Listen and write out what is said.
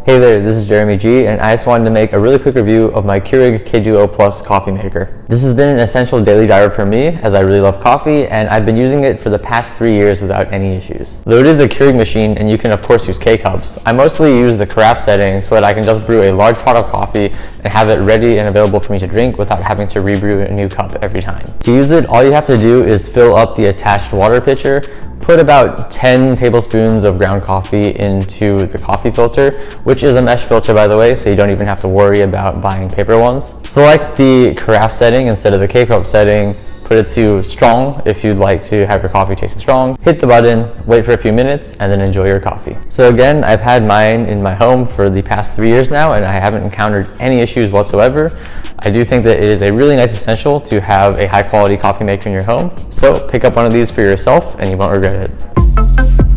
Hey there, this is Jeremy G, and I just wanted to make a really quick review of my Keurig K-Duo Plus coffee maker. This has been an essential daily driver for me, as I really love coffee, and I've been using it for the past 3 years without any issues. Though it is a Keurig machine, and you can of course use K-Cups, I mostly use the carafe setting so that I can just brew a large pot of coffee and have it ready and available for me to drink without having to rebrew a new cup every time. To use it, all you have to do is fill up the attached water pitcher, put about 10 tablespoons of ground coffee into the coffee filter, which is a mesh filter by the way, so you don't even have to worry about buying paper ones. Select the carafe setting instead of the K-cup setting, put it to strong if you'd like to have your coffee tasting strong, hit the button, wait for a few minutes, and then enjoy your coffee. So again, I've had mine in my home for the past 3 years now, and I haven't encountered any issues whatsoever. I do think that it is a really nice essential to have a high quality coffee maker in your home, so pick up one of these for yourself and you won't regret it.